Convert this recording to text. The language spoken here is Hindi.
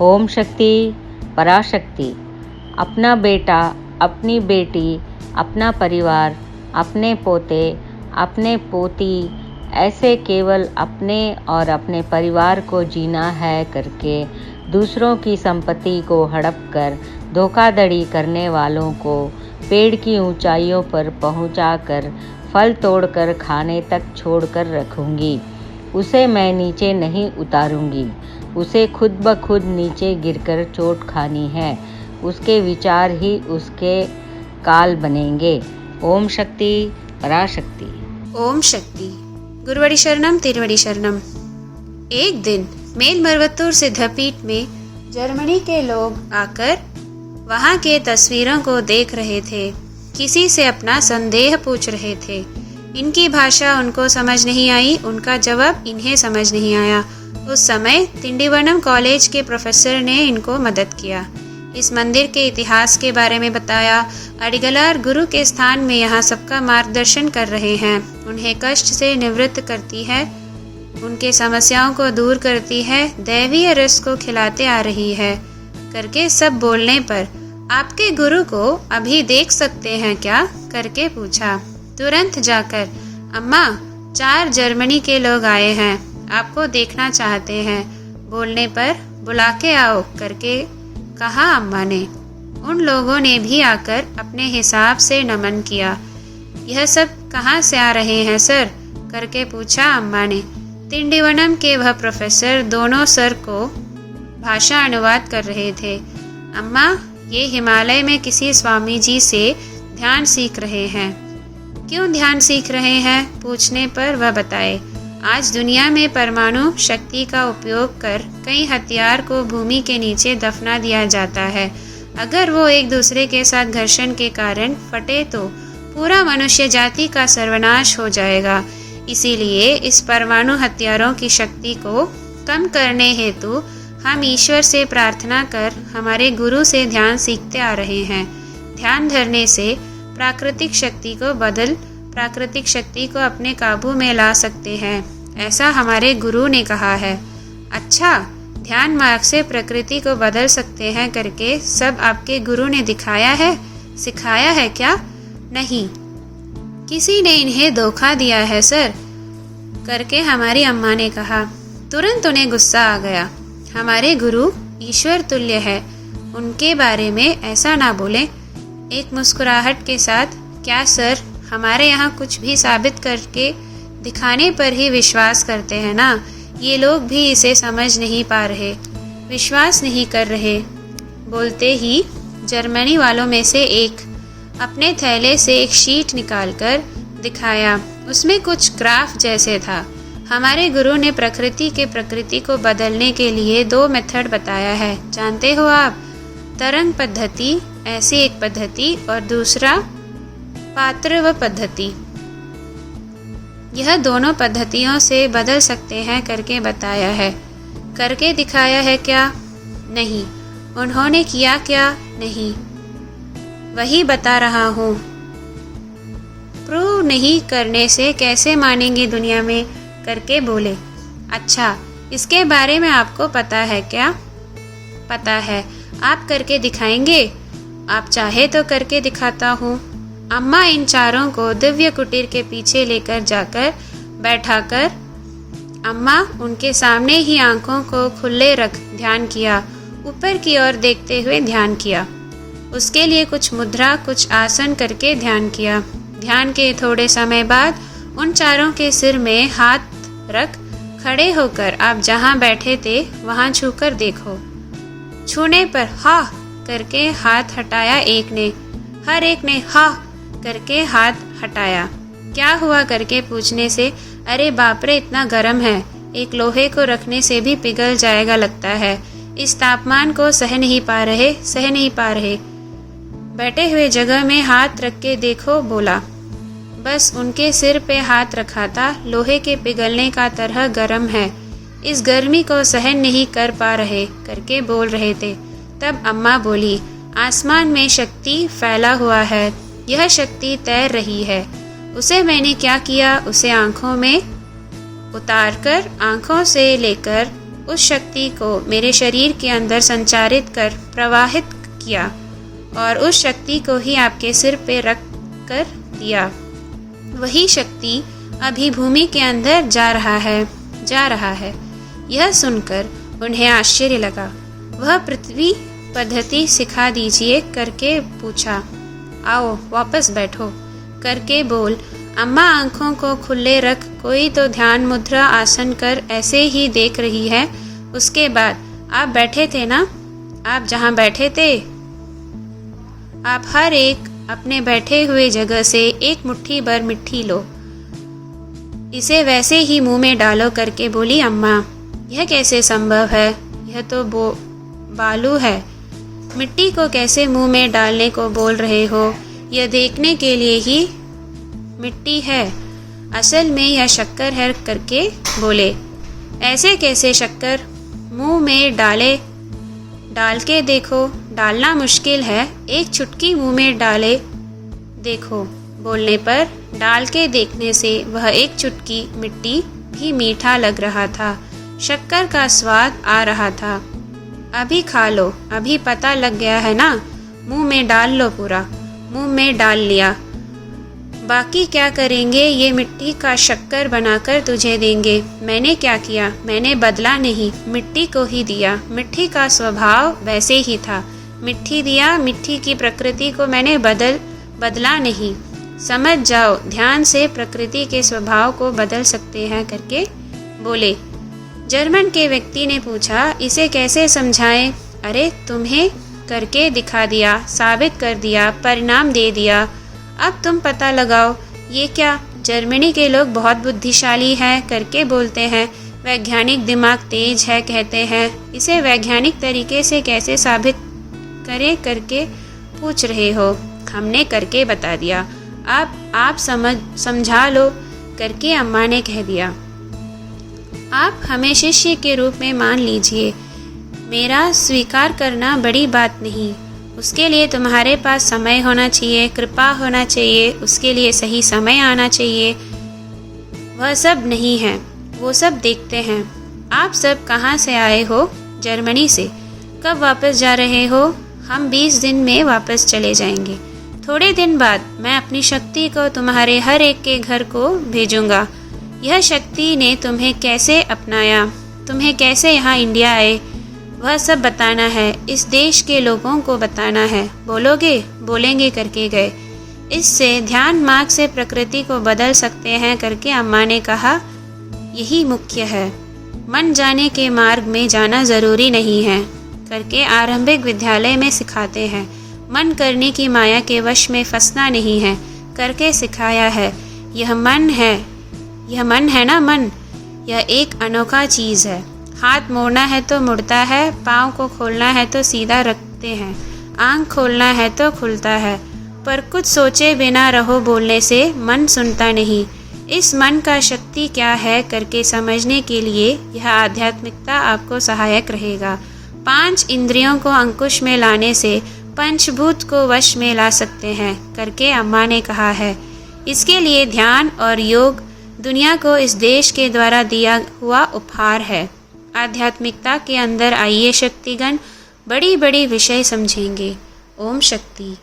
ओम शक्ति पराशक्ति। अपना बेटा, अपनी बेटी, अपना परिवार, अपने पोते, अपने पोती, ऐसे केवल अपने और अपने परिवार को जीना है करके दूसरों की संपत्ति को हड़प कर धोखाधड़ी करने वालों को पेड़ की ऊंचाइयों पर पहुंचाकर फल तोड़कर खाने तक छोड़कर रखूंगी। उसे मैं नीचे नहीं उतारूंगी। उसे खुद ब खुद नीचे गिरकर चोट खानी है। उसके विचार ही उसके काल बनेंगे। ओम शक्ति पराशक्ति। ओम शक्ति। गुरुवड़ी शरणम तिरुवड़ी शरणम। एक दिन मेलमर्वत्तूर सिद्धपीठ में जर्मनी के लोग आकर वहाँ के तस्वीरों को देख रहे थे। किसी से अपना संदेह पूछ रहे थे। इनकी भाषा उनको समझ नहीं आई, उनका जवाब इन्हें समझ नहीं आया। उस समय तिंडीवनम कॉलेज के प्रोफेसर ने इनको मदद किया। इस मंदिर के इतिहास के बारे में बताया। अडिगलार गुरु के स्थान में यहाँ सबका मार्गदर्शन कर रहे हैं। उन्हें कष्ट से निवृत्त करती है, उनके समस्याओं को दूर करती है, दैवीय रस को खिलाते आ रही है करके सब बोलने पर आपके गुरु को अभी देख सकते हैं क्या करके पूछा। तुरंत जाकर अम्मा 4 जर्मनी के लोग आए हैं, आपको देखना चाहते हैं बोलने पर बुला के आओ करके कहा अम्मा ने। उन लोगों ने भी आकर अपने हिसाब से नमन किया। यह सब कहाँ से आ रहे हैं सर करके पूछा अम्मा ने। तिंडीवनम के वह प्रोफेसर दोनों सर को भाषा अनुवाद कर रहे थे। अम्मा ये हिमालय में किसी स्वामी जी से ध्यान सीख रहे हैं। क्यों ध्यान सीख रहे हैं पूछने पर वह बताए, आज दुनिया में परमाणु शक्ति का उपयोग कर कई हथियार को भूमि के नीचे दफना दिया जाता है। अगर वो एक दूसरे के साथ घर्षण के कारण फटे तो पूरा मनुष्य जाति का सर्वनाश हो जाएगा। इसीलिए इस परमाणु हथियारों की शक्ति को कम करने हेतु हम ईश्वर से प्रार्थना कर हमारे गुरु से ध्यान सीखते आ रहे हैं। ध्यान धरने से प्राकृतिक शक्ति को अपने काबू में ला सकते हैं, ऐसा हमारे गुरु ने कहा है। अच्छा, ध्यान मार्ग से प्रकृति को बदल सकते हैं करके सब आपके गुरु ने दिखाया है, सिखाया है क्या? नहीं, किसी ने इन्हें धोखा दिया है सर करके हमारी अम्मा ने कहा। तुरंत उन्हें गुस्सा आ गया। हमारे गुरु ईश्वर तुल्य है, उनके बारे में ऐसा ना बोले। एक मुस्कुराहट के साथ, क्या सर हमारे यहाँ कुछ भी साबित करके दिखाने पर ही विश्वास करते हैं ना? ये लोग भी इसे समझ नहीं पा रहे, विश्वास नहीं कर रहे। बोलते ही जर्मनी वालों में से एक अपने थैले से एक शीट निकालकर दिखाया। उसमें कुछ ग्राफ जैसे था। हमारे गुरु ने प्रकृति को बदलने के लिए 2 मेथड बताया है, जानते हो आप? तरंग पद्धति, ऐसी एक पद्धति, और दूसरा पात्रव पद्धति। यह दोनों पद्धतियों से बदल सकते हैं करके बताया है। करके दिखाया है क्या? नहीं। उन्होंने किया क्या? नहीं। वही बता रहा हूँ। प्रूव नहीं करने से कैसे मानेंगे दुनिया में करके बोले। अच्छा, इसके बारे में आपको पता है क्या? पता है। आप करके दिखाएंगे? आप चाहे तो करके दिखाता हूँ। अम्मा इन चारों को दिव्य कुटीर के पीछे लेकर जाकर बैठाकर अम्मा उनके सामने ही आंखों को खुले रख ध्यान किया। ऊपर की ओर देखते हुए ध्यान किया। उसके लिए कुछ मुद्रा, कुछ आसन करके ध्यान किया। ध्यान के थोड़े समय बाद उन चारों के सिर में हाथ रख खड़े होकर आप जहाँ बैठे थे वहाँ छूकर देखो। छूने पर हा करके हाथ हटाया एक ने, हर एक ने हा करके हाथ हटाया। क्या हुआ करके पूछने से, अरे बाप रे इतना गर्म है, एक लोहे को रखने से भी पिघल जाएगा लगता है, इस तापमान को सह नहीं पा रहे। बैठे हुए जगह में हाथ रख के देखो बोला। बस उनके सिर पे हाथ रखा था, लोहे के पिघलने का तरह गर्म है, इस गर्मी को सहन नहीं कर पा रहे करके बोल रहे थे। तब अम्मा बोली, आसमान में शक्ति फैला हुआ है, यह शक्ति तैर रही है। उसे मैंने क्या किया, उसे आंखों में उतारकर आंखों से लेकर उस शक्ति को मेरे शरीर के अंदर संचारित कर प्रवाहित किया और उस शक्ति को ही आपके सिर पे रख कर दिया। वही शक्ति अभी भूमि के अंदर जा रहा है। यह सुनकर उन्हें आश्चर्य लगा। वह पृथ्वी पद्धति सिखा दीजिए करके पूछा। आओ वापस बैठो करके बोल। अम्मा आंखों को खुले रख, कोई तो ध्यान मुद्रा आसन कर ऐसे ही देख रही है। उसके बाद आप बैठे थे ना, आप जहाँ बैठे थे आप हर एक अपने बैठे हुए जगह से एक मुट्ठी भर मिट्टी लो, इसे वैसे ही मुंह में डालो करके बोली अम्मा। यह कैसे संभव है, यह तो बालू है, मिट्टी को कैसे मुंह में डालने को बोल रहे हो? यह देखने के लिए ही मिट्टी है, असल में यह शक्कर है करके बोले। ऐसे कैसे शक्कर? मुंह में डाल के देखो। डालना मुश्किल है, एक चुटकी मुंह में डाले देखो। बोलने पर डाल के देखने से वह एक चुटकी मिट्टी भी मीठा लग रहा था, शक्कर का स्वाद आ रहा था। अभी खा लो, अभी पता लग गया है ना। मुंह में डाल लो पूरा। मुंह में डाल लिया, बाकी क्या करेंगे? ये मिट्टी का शक्कर बनाकर तुझे देंगे। मैंने क्या किया? मैंने बदला नहीं, मिट्टी को ही दिया। मिट्टी का स्वभाव वैसे ही था, मिट्टी दिया। मिट्टी की प्रकृति को मैंने बदला नहीं। समझ जाओ, ध्यान से प्रकृति के स्वभाव को बदल सकते हैं करके बोले। जर्मन के व्यक्ति ने पूछा, इसे कैसे समझाएं? अरे तुम्हें करके दिखा दिया, साबित कर दिया, परिणाम दे दिया। अब तुम पता लगाओ ये क्या? जर्मनी के लोग बहुत बुद्धिशाली हैं करके बोलते हैं, वैज्ञानिक दिमाग तेज है कहते हैं। इसे वैज्ञानिक तरीके से कैसे साबित करें करके पूछ रहे हो? हमने करके बता दिया, आप समझा लो करके अम्मा ने कह दिया। आप हमें शिष्य के रूप में मान लीजिए, मेरा स्वीकार करना बड़ी बात नहीं। उसके लिए तुम्हारे पास समय होना चाहिए, कृपा होना चाहिए, उसके लिए सही समय आना चाहिए। वह सब नहीं है, वो सब देखते हैं। आप सब कहाँ से आए हो? जर्मनी से। कब वापस जा रहे हो? हम 20 दिन में वापस चले जाएंगे। थोड़े दिन बाद मैं अपनी शक्ति को तुम्हारे हर एक के घर को भेजूंगा। यह शक्ति ने तुम्हें कैसे अपनाया, तुम्हें कैसे यहाँ इंडिया आए, वह सब बताना है। इस देश के लोगों को बताना है। बोलोगे? बोलेंगे करके गए। इससे ध्यान मार्ग से प्रकृति को बदल सकते हैं करके अम्मा ने कहा। यही मुख्य है, मन जाने के मार्ग में जाना जरूरी नहीं है करके आरंभिक विद्यालय में सिखाते हैं। मन करने की माया के वश में फंसना नहीं है करके सिखाया है। यह मन है ना, मन यह एक अनोखा चीज़ है। हाथ मोड़ना है तो मुड़ता है, पाँव को खोलना है तो सीधा रखते हैं, आँख खोलना है तो खुलता है। पर कुछ सोचे बिना रहो बोलने से मन सुनता नहीं। इस मन का शक्ति क्या है करके समझने के लिए यह आध्यात्मिकता आपको सहायक रहेगा। 5 इंद्रियों को अंकुश में लाने से पंचभूत को वश में ला सकते हैं करके अम्मा ने कहा है। इसके लिए ध्यान और योग दुनिया को इस देश के द्वारा दिया हुआ उपहार है। आध्यात्मिकता के अंदर आइए शक्तिगण, बड़ी बड़ी विषय समझेंगे। ओम शक्ति।